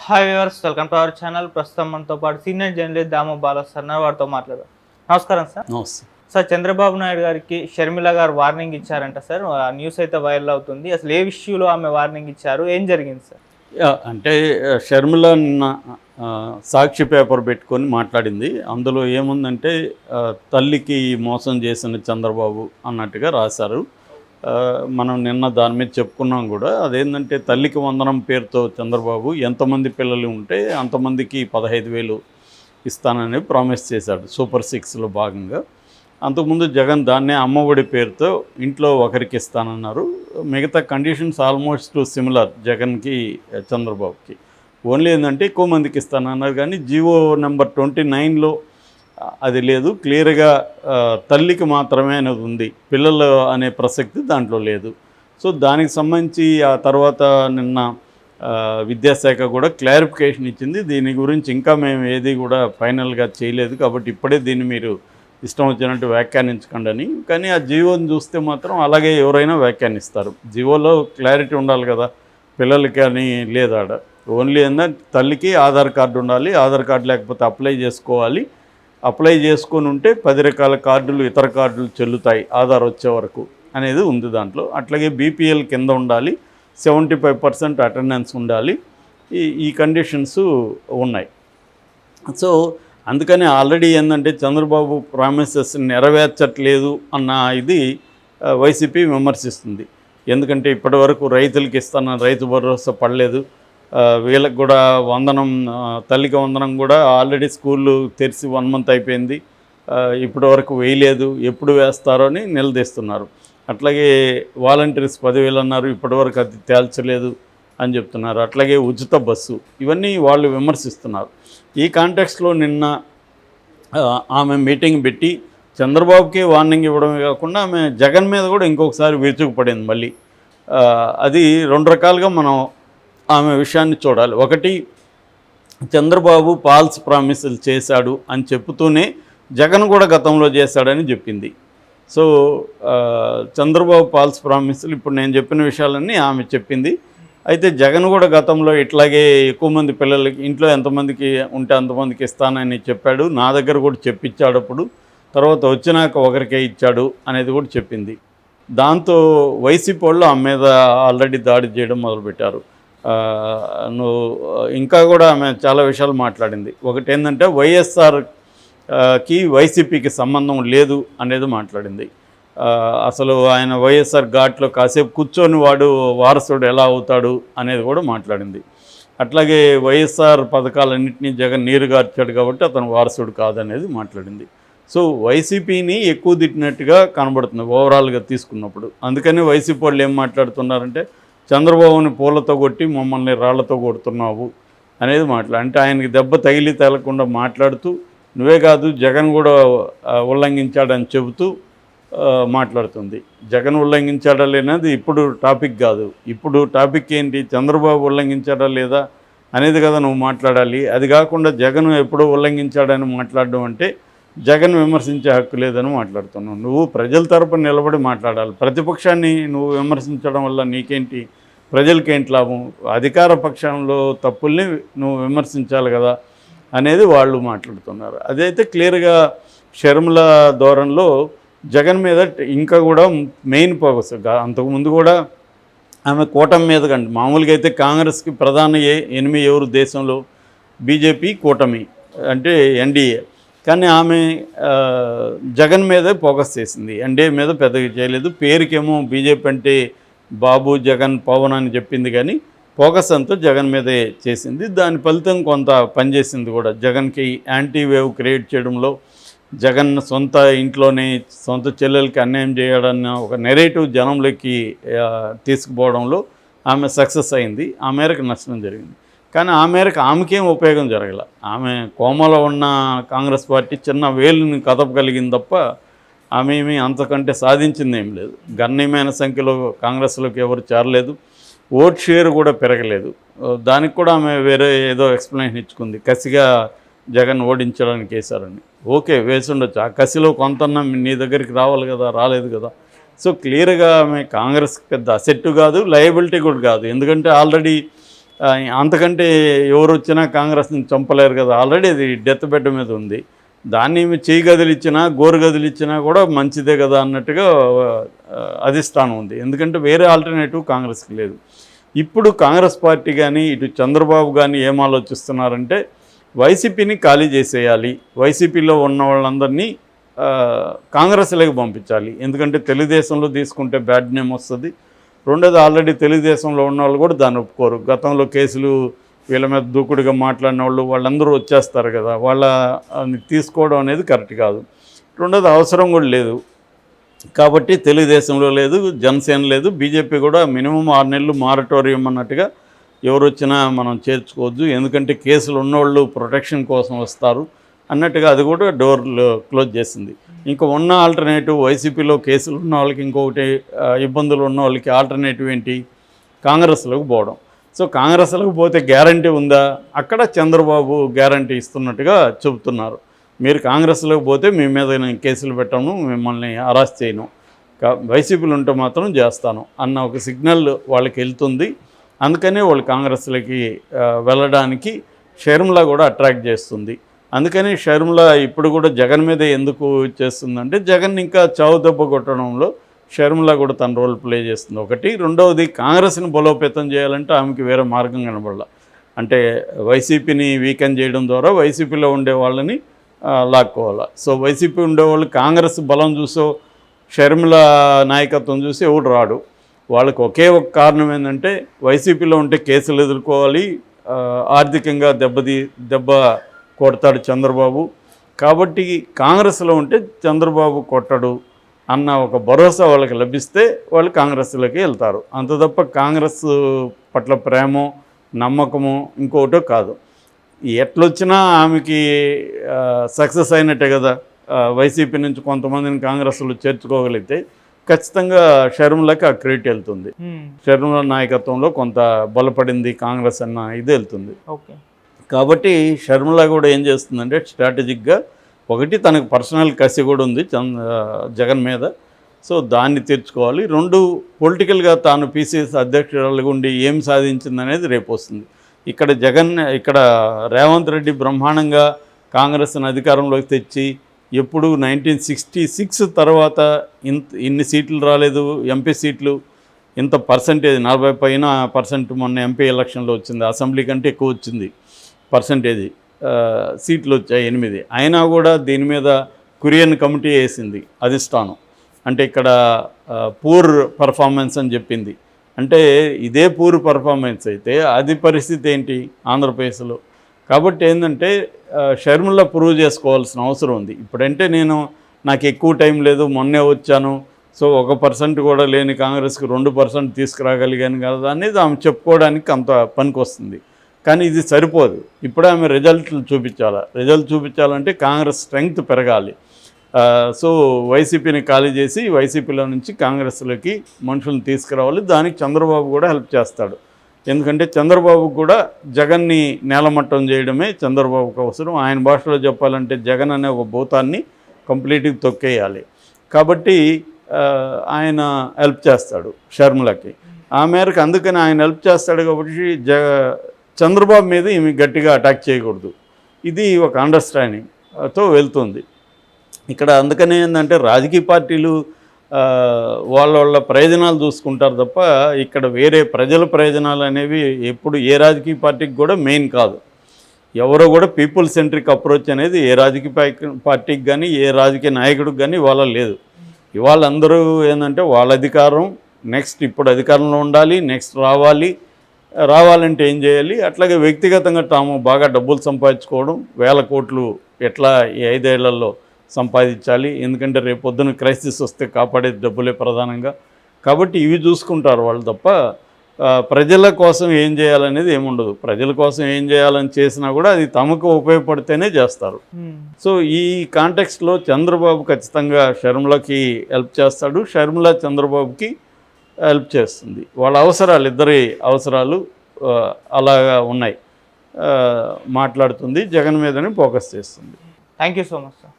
Hi viewers, welcome to our channel. ప్రస్తుతం మనతో పాటు సీనియర్ జర్నలిస్ట్ దాము బాలా సార్ వారితో మాట్లాడదాం. నమస్కారం సార్. నమస్తే సార్, చంద్రబాబు నాయుడు గారికి షర్మిల గారు వార్నింగ్ ఇచ్చారంట సార్. ఆ న్యూస్ అయితే వైరల్ అవుతుంది. అసలు ఏ ఇష్యూలో ఆమె వార్నింగ్ ఇచ్చారు, ఏం జరిగింది సార్? అంటే షర్మిల నిన్న సాక్షి పేపర్ పెట్టుకొని మాట్లాడింది. అందులో ఏముందంటే తల్లికి మోసం చేసిన చంద్రబాబు అన్నట్టుగా రాశారు. మనం నిన్న దాని మీద చెప్పుకున్నాం కూడా. అదేంటంటే తల్లికి వందనం పేరుతో చంద్రబాబు ఎంతమంది పిల్లలు ఉంటే అంతమందికి 15,000 ఇస్తానని ప్రామిస్ చేశాడు సూపర్ 6లో భాగంగా. అంతకుముందు జగన్ దాన్నే అమ్మఒడి పేరుతో ఇంట్లో ఒకరికి ఇస్తానన్నారు. మిగతా కండిషన్స్ ఆల్మోస్ట్ సిమిలర్ జగన్కి చంద్రబాబుకి. ఓన్లీ ఏంటంటే ఎక్కువ మందికి ఇస్తానన్నారు. కానీ జీవో నెంబర్ 29లో అది లేదు. క్లియర్గా తల్లికి మాత్రమే అనేది ఉంది, పిల్లలు అనే ప్రసక్తి దాంట్లో లేదు. సో దానికి సంబంధించి ఆ తర్వాత నిన్న విద్యాశాఖ కూడా క్లారిఫికేషన్ ఇచ్చింది. దీని గురించి ఇంకా మేము ఏది కూడా ఫైనల్గా చేయలేదు, కాబట్టి ఇప్పుడే దీన్ని మీరు ఇష్టం వచ్చినట్టు వ్యాఖ్యానించకండి అని. కానీ ఆ జీవోని చూస్తే మాత్రం అలాగే ఎవరైనా వ్యాఖ్యానిస్తారు. జీవోలో క్లారిటీ ఉండాలి కదా, పిల్లలకి అని లేదు ఆడ. ఓన్లీ ఏంటంటే తల్లికి ఆధార్ కార్డు ఉండాలి, ఆధార్ కార్డు లేకపోతే అప్లై చేసుకోవాలి. అప్లై చేసుకొని ఉంటే 10 రకాల కార్డులు ఇతర కార్డులు చెల్లుతాయి ఆధార్ వచ్చే వరకు అనేది ఉంది దాంట్లో. అట్లాగే బీపీఎల్ కింద ఉండాలి, 75% అటెండెన్స్ ఉండాలి. ఈ కండిషన్స్ ఉన్నాయి. సో అందుకని ఆల్రెడీ ఏంటంటే చంద్రబాబు ప్రామిసెస్ నెరవేర్చట్లేదు అన్న ఇది వైసీపీ విమర్శిస్తుంది. ఎందుకంటే ఇప్పటివరకు రైతులకి ఇస్తాన రైతు భరోసా పడలేదు. వీళ్ళకి కూడా వందనం, తల్లికి వందనం కూడా ఆల్రెడీ స్కూళ్ళు తెరిచి 1 మంత్ అయిపోయింది, ఇప్పటి వరకు వేయలేదు, ఎప్పుడు వేస్తారో అని నిలదీస్తున్నారు. అట్లాగే వాలంటీర్స్ 10,000 అన్నారు, ఇప్పటివరకు అది తేల్చలేదు అని చెప్తున్నారు. అట్లాగే ఉచిత బస్సు, ఇవన్నీ వాళ్ళు విమర్శిస్తున్నారు. ఈ కాంటెక్స్లో నిన్న ఆమె మీటింగ్ పెట్టి చంద్రబాబుకి వార్నింగ్ ఇవ్వడమే కాకుండా ఆమె జగన్ మీద కూడా ఇంకొకసారి విరుచుకుపడింది మళ్ళీ. అది 2 రకాలుగా మనం ఆమె విషయాన్ని చూడాలి. ఒకటి, చంద్రబాబు ఫాల్స్ ప్రామిసులు చేశాడు అని చెప్తూనే జగన్ కూడా గతంలో చేశాడని చెప్పింది. సో చంద్రబాబు ఫాల్స్ ప్రామిసులు ఇప్పుడు నేను చెప్పిన విషయాలన్నీ ఆమె చెప్పింది. అయితే జగన్ కూడా గతంలో ఇట్లాగే ఎక్కువ మంది పిల్లలకి ఇంట్లో ఎంతమందికి ఉంటే అంతమందికి ఇస్తానని చెప్పాడు, నా దగ్గర కూడా చెప్పించాడు. అప్పుడు తర్వాత వచ్చినాక ఒకరికే ఇచ్చాడు అనేది కూడా చెప్పింది. దాంతో వైసీపీ వాళ్ళు ఆమె మీద ఆల్రెడీ దాడి చేయడం మొదలుపెట్టారు. ఇంకా కూడా ఆమె చాలా విషయాలు మాట్లాడింది. ఒకటి ఏంటంటే వైఎస్ఆర్కి వైసీపీకి సంబంధం లేదు అనేది మాట్లాడింది. అసలు ఆయన వైఎస్ఆర్ ఘాట్లో కాసేపు కూర్చొని వాడు వారసుడు ఎలా అవుతాడు అనేది కూడా మాట్లాడింది. అట్లాగే వైఎస్ఆర్ పథకాలన్నింటినీ జగన్ నీరుగార్చాడు కాబట్టి అతను వారసుడు కాదనేది మాట్లాడింది. సో వైసీపీని ఎక్కువ తిట్టినట్టుగా కనబడుతుంది ఓవరాల్గా తీసుకున్నప్పుడు. అందుకని వైసీపీ వాళ్ళు ఏం మాట్లాడుతున్నారంటే చంద్రబాబుని పూలతో కొట్టి మమ్మల్ని రాళ్లతో కొడుతున్నావు అనేది అంటే ఆయనకి దెబ్బ తగిలి తేలకుండా మాట్లాడుతూ, నువ్వే కాదు జగన్ కూడా ఉల్లంఘించాడని చెబుతూ మాట్లాడుతుంది. జగన్ ఉల్లంఘించాడా లేనది ఇప్పుడు టాపిక్ కాదు. ఇప్పుడు టాపిక్ ఏంటి, చంద్రబాబు ఉల్లంఘించాడా లేదా అనేది కదా నువ్వు మాట్లాడాలి. అది కాకుండా జగన్ ఎప్పుడో ఉల్లంఘించాడని మాట్లాడడం అంటే జగన్ విమర్శించే హక్కు లేదని మాట్లాడుతున్నావు. నువ్వు ప్రజల తరపున నిలబడి మాట్లాడాలి. ప్రతిపక్షాన్ని నువ్వు విమర్శించడం వల్ల నీకేంటి, ప్రజలకేంటి లాభం? అధికార పక్షంలో తప్పుల్ని నువ్వు విమర్శించాలి కదా అనేది వాళ్ళు మాట్లాడుతున్నారు. అదైతే క్లియర్గా షర్మిల ధోరణిలో జగన్ మీద ఇంకా కూడా మెయిన్ ఫోకస్. అంతకుముందు కూడా ఆమె కూటమి మీద కంటే మామూలుగా అయితే కాంగ్రెస్కి ప్రధాన ఎనిమి ఎవరు దేశంలో, బీజేపీ, కూటమి అంటే ఎన్డీఏ. కానీ ఆమె జగన్ మీదే ఫోకస్ చేసింది, ఎన్డీఏ మీద పెద్దగా చేయలేదు. పేరుకేమో బీజేపీ అంటే బాబు, జగన్, పవన్ అని చెప్పింది, కానీ ఫోకస్ అంతా జగన్ మీదే చేసింది. దాని ఫలితం కొంత పనిచేసింది కూడా. జగన్కి యాంటీ వేవ్ క్రియేట్ చేయడంలో, జగన్ సొంత ఇంట్లోనే సొంత చెల్లెలకి అన్యాయం చేయడన్న ఒక నెరేటివ్ జనంలోకి తీసుకుపోవడంలో ఆమె సక్సెస్ అయింది. ఆ మేరకు నష్టం జరిగింది. కానీ ఆ మేరకు ఆమెకేం ఉపయోగం జరగల. ఆమె కోమలో ఉన్న కాంగ్రెస్ పార్టీ చిన్న వేలుని కదపగలిగింది తప్ప ఆమె ఏమీ అంతకంటే సాధించింది ఏం లేదు. గణనీయమైన సంఖ్యలో కాంగ్రెస్లోకి ఎవరు చేరలేదు, ఓట్ షేర్ కూడా పెరగలేదు. దానికి కూడా ఆమె వేరే ఏదో ఎక్స్ప్లెనేషన్ ఇచ్చుకుంది, కసిగా జగన్ ఓడించడానికి వేశారని. ఓకే, వేసి ఉండొచ్చు. ఆ కసిలో కొంతన్నా నీ దగ్గరికి రావాలి కదా, రాలేదు కదా. సో క్లియర్గా ఆమె కాంగ్రెస్కి పెద్ద అసెట్టు కాదు, లయబిలిటీ కూడా కాదు. ఎందుకంటే ఆల్రెడీ అంతకంటే ఎవరు వచ్చినా కాంగ్రెస్ని చంపలేరు కదా, ఆల్రెడీ అది డెత్ బెడ్ మీద ఉంది. దాన్ని చేయి గదిలిచ్చినా గోరు గదిలిచ్చినా కూడా మంచిదే కదా అన్నట్టుగా అధిష్టానం ఉంది. ఎందుకంటే వేరే ఆల్టర్నేటివ్ కాంగ్రెస్కి లేదు. ఇప్పుడు కాంగ్రెస్ పార్టీ కానీ ఇటు చంద్రబాబు కానీ ఏం ఆలోచిస్తున్నారంటే వైసీపీని ఖాళీ చేసేయాలి, వైసీపీలో ఉన్న వాళ్ళందరినీ కాంగ్రెస్లోకి పంపించాలి. ఎందుకంటే తెలుగుదేశంలో తీసుకుంటే బ్యాడ్ నేమ్ వస్తుంది. రెండోది, ఆల్రెడీ తెలుగుదేశంలో ఉన్న వాళ్ళు కూడా దాన్ని ఒప్పుకోరు. గతంలో కేసులు వీళ్ళ మీద దూకుడుగా మాట్లాడిన వాళ్ళందరూ వచ్చేస్తారు కదా, వాళ్ళని తీసుకోవడం అనేది కరెక్ట్ కాదు. రెండోది, అవసరం కూడా లేదు. కాబట్టి తెలుగుదేశంలో లేదు, జనసేన లేదు, బీజేపీ కూడా మినిమం 6 నెలలు మారటోరియం అన్నట్టుగా ఎవరు వచ్చినా మనం చేర్చుకోవద్దు, ఎందుకంటే కేసులు ఉన్నవాళ్ళు ప్రొటెక్షన్ కోసం వస్తారు అన్నట్టుగా అది కూడా డోర్లు క్లోజ్ చేసింది. ఇంకా ఉన్న ఆల్టర్నేటివ్ వైసీపీలో కేసులు ఉన్న వాళ్ళకి ఇంకొకటి ఇబ్బందులు ఉన్న వాళ్ళకి ఆల్టర్నేటివ్ ఏంటి, కాంగ్రెస్లోకి పోవడం. సో కాంగ్రెస్లోకి పోతే గ్యారంటీ ఉందా, అక్కడ చంద్రబాబు గ్యారంటీ ఇస్తున్నట్టుగా చెబుతున్నారు. మీరు కాంగ్రెస్లోకి పోతే మీ మీద నేను కేసులు పెట్టాను, మిమ్మల్ని అరెస్ట్ చేయను, వైసీపీలు ఉంటే మాత్రం చేస్తాను అన్న ఒక సిగ్నల్ వాళ్ళకి వెళ్తుంది. అందుకనే వాళ్ళు కాంగ్రెస్లోకి వెళ్ళడానికి షర్మిల కూడా అట్రాక్ట్ చేస్తుంది. అందుకని షర్మిల ఇప్పుడు కూడా జగన్ మీద ఎందుకు చేస్తుందంటే జగన్ ఇంకా చావు దెబ్బ కొట్టడంలో షర్మిల కూడా తన రోల్ ప్లే చేస్తుంది ఒకటి. రెండవది, కాంగ్రెస్ని బలోపేతం చేయాలంటే ఆమెకి వేరే మార్గం కనబడాల. అంటే వైసీపీని వీకెన్ చేయడం ద్వారా వైసీపీలో ఉండే వాళ్ళని లాక్కోవాలి. సో వైసీపీ ఉండేవాళ్ళు కాంగ్రెస్ బలం చూసో షర్మిల నాయకత్వం చూసి ఎవడు రాడు. వాళ్ళకి ఒకే ఒక కారణం ఏంటంటే వైసీపీలో ఉంటే కేసులు ఎదుర్కోవాలి, ఆర్థికంగా దెబ్బ కొడతాడు చంద్రబాబు. కాబట్టి కాంగ్రెస్లో ఉంటే చంద్రబాబు కొట్టడు అన్న ఒక భరోసా వాళ్ళకి లభిస్తే వాళ్ళు కాంగ్రెస్లోకి వెళ్తారు. అంత తప్ప కాంగ్రెస్ పట్ల ప్రేమో నమ్మకమో ఇంకోటో కాదు. ఎట్లొచ్చినా ఆమెకి సక్సెస్ అయినట్టే కదా. వైసీపీ నుంచి కొంతమందిని కాంగ్రెస్లో చేర్చుకోగలిగితే ఖచ్చితంగా షర్మిలకి ఆ క్రెడిట్ వెళ్తుంది. షర్మిల నాయకత్వంలో కొంత బలపడింది కాంగ్రెస్ అన్న ఇది వెళ్తుంది. ఓకే. కాబట్టి షర్మిల కూడా ఏం చేస్తుందంటే స్ట్రాటజిక్గా ఒకటి, తనకు పర్సనల్ కసి కూడా ఉంది జగన్ మీద, సో దాన్ని తీర్చుకోవాలి. రెండు, పొలిటికల్గా తాను పీసీసీ అధ్యక్షురాలుగా ఉండి ఏం సాధించిందనేది రేపు వస్తుంది. ఇక్కడ రేవంత్ రెడ్డి బ్రహ్మాండంగా కాంగ్రెస్ని అధికారంలోకి తెచ్చి ఎప్పుడు 1966 తర్వాత ఇన్ని సీట్లు రాలేదు, ఎంపీ సీట్లు ఇంత పర్సంటేజ్ 40% మొన్న ఎంపీ ఎలక్షన్లో వచ్చింది, అసెంబ్లీ కంటే ఎక్కువ వచ్చింది పర్సంటేజ్, సీట్లు వచ్చాయి 8. అయినా కూడా దీని మీద కురియన్ కమిటీ వేసింది అధిష్టానం. అంటే ఇక్కడ పూర్ పర్ఫార్మెన్స్ అని చెప్పింది. అంటే ఇదే పూర్ పర్ఫార్మెన్స్ అయితే అది పరిస్థితి ఏంటి ఆంధ్రప్రదేశ్లో? కాబట్టి ఏంటంటే షర్మిల ప్రూవ్ చేసుకోవాల్సిన అవసరం ఉంది. ఇప్పుడంటే నాకు ఎక్కువ టైం లేదు, మొన్నే వచ్చాను, సో 1% కూడా లేని కాంగ్రెస్కి 2% తీసుకురాగలిగాను కదా అనేది ఆమె చెప్పుకోవడానికి అంత పనికి వస్తుంది. కానీ ఇది సరిపోదు. ఇప్పుడు ఆమె రిజల్ట్ చూపించాలంటే కాంగ్రెస్ స్ట్రెంగ్త్ పెరగాలి. సో వైసీపీని ఖాళీ చేసి వైసీపీలో నుంచి కాంగ్రెస్లోకి మనుషులను తీసుకురావాలి. దానికి చంద్రబాబు కూడా హెల్ప్ చేస్తాడు. ఎందుకంటే చంద్రబాబు కూడా జగన్ని నేలమట్టం చేయడమే చంద్రబాబుకు అవసరం. ఆయన భాషలో చెప్పాలంటే జగన్ అనే ఒక భూతాన్ని కంప్లీట్గా తొక్కేయాలి. కాబట్టి ఆయన హెల్ప్ చేస్తాడు షర్మిలకి. ఆ మేరకు అందుకని ఆయన హెల్ప్ చేస్తాడు. కాబట్టి చంద్రబాబు మీద ఈమె గట్టిగా అటాక్ చేయకూడదు. ఇది ఒక అండర్స్టాండింగ్తో వెళ్తుంది ఇక్కడ. అందుకని ఏంటంటే రాజకీయ పార్టీలు వాళ్ళ ప్రయోజనాలు చూసుకుంటారు తప్ప ఇక్కడ వేరే ప్రజల ప్రయోజనాలు అనేవి ఎప్పుడు ఏ రాజకీయ పార్టీకి కూడా మెయిన్ కాదు. ఎవరో కూడా పీపుల్ సెంట్రిక్ అప్రోచ్ అనేది ఏ రాజకీయ పార్టీకి కానీ ఏ రాజకీయ నాయకుడికి కానీ ఇవాళ లేదు. ఇవాళ అందరూ ఏంటంటే వాళ్ళ అధికారం నెక్స్ట్ ఇప్పుడు అధికారంలో ఉండాలి, నెక్స్ట్ రావాలంటే ఏం చేయాలి, అట్లాగే వ్యక్తిగతంగా తాము బాగా డబ్బులు సంపాదించుకోవడం, 1000 కోట్లు ఎట్లా ఈ 5 ఏళ్లలో సంపాదించాలి, ఎందుకంటే రేపు పొద్దున క్రైసిస్ వస్తే కాపాడేది డబ్బులే ప్రధానంగా. కాబట్టి ఇవి చూసుకుంటారు వాళ్ళు తప్ప ప్రజల కోసం ఏం చేయాలనేది ఏముండదు. ప్రజల కోసం ఏం చేయాలని చేసినా కూడా అది తమకు ఉపయోగపడితేనే చేస్తారు. సో ఈ కాంటెక్స్ట్లో చంద్రబాబు ఖచ్చితంగా షర్మిలకి హెల్ప్ చేస్తాడు, షర్మిల చంద్రబాబుకి హెల్ప్ చేస్తుంది. వాళ్ళ అవసరాలు, ఇద్దరి అవసరాలు అలాగా ఉన్నాయి. మాట్లాడుతుంది, జగన్ మీదనే ఫోకస్ చేస్తుంది. Thank you so much sir.